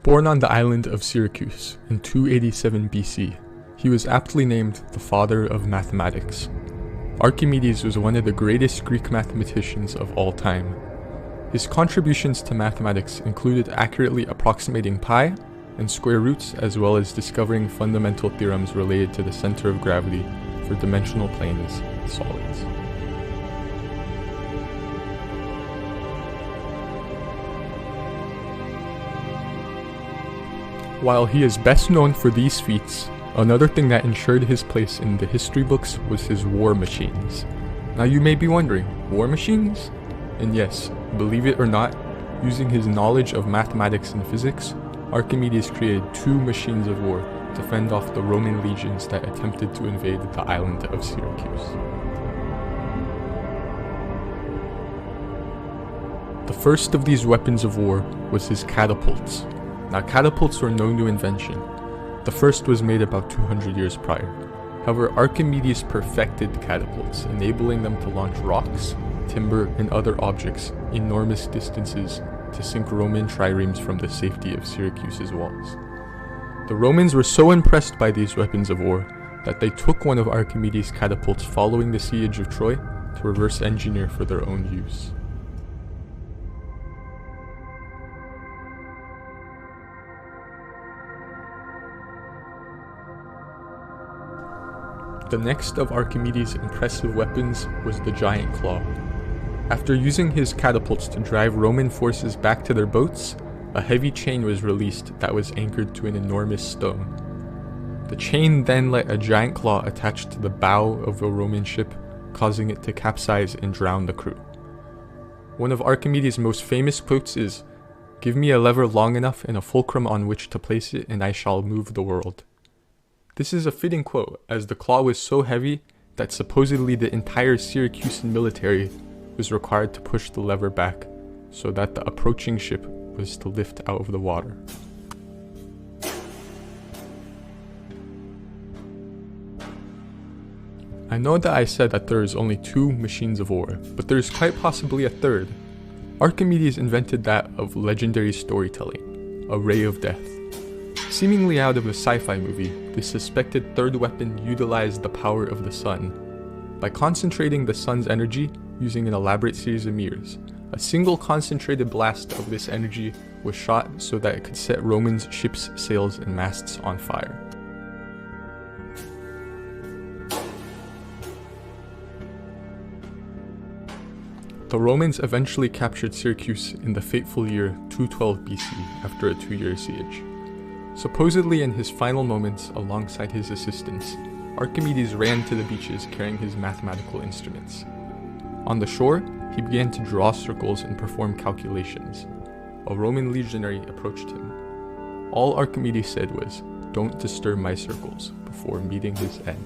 Born on the island of Syracuse in 287 BC, he was aptly named the father of mathematics. Archimedes was one of the greatest Greek mathematicians of all time. His contributions to mathematics included accurately approximating pi and square roots, as well as discovering fundamental theorems related to the center of gravity for dimensional planes and solids. While he is best known for these feats, another thing that ensured his place in the history books was his war machines. Now you may be wondering, war machines? And yes, believe it or not, using his knowledge of mathematics and physics, Archimedes created 2 machines of war to fend off the Roman legions that attempted to invade the island of Syracuse. The first of these weapons of war was his catapults. Now, catapults were no new invention. The first was made about 200 years prior. However, Archimedes perfected catapults, enabling them to launch rocks, timber, and other objects enormous distances to sink Roman triremes from the safety of Syracuse's walls. The Romans were so impressed by these weapons of war that they took one of Archimedes' catapults following the siege of Troy to reverse engineer for their own use. The next of Archimedes' impressive weapons was the giant claw. After using his catapults to drive Roman forces back to their boats, a heavy chain was released that was anchored to an enormous stone. The chain then let a giant claw attach to the bow of a Roman ship, causing it to capsize and drown the crew. One of Archimedes' most famous quotes is, "Give me a lever long enough and a fulcrum on which to place it, and I shall move the world." This is a fitting quote, as the claw was so heavy that supposedly the entire Syracusan military was required to push the lever back so that the approaching ship was to lift out of the water. I know that I said that there is only 2 machines of war, but there is quite possibly a third. Archimedes invented that of legendary storytelling, a ray of death. Seemingly out of a sci-fi movie, the suspected third weapon utilized the power of the sun. By concentrating the sun's energy using an elaborate series of mirrors, a single concentrated blast of this energy was shot so that it could set Romans' ships' sails and masts on fire. The Romans eventually captured Syracuse in the fateful year 212 BC after a 2-year siege. Supposedly in his final moments alongside his assistants, Archimedes ran to the beaches carrying his mathematical instruments. On the shore, he began to draw circles and perform calculations. A Roman legionary approached him. All Archimedes said was, "Don't disturb my circles," before meeting his end.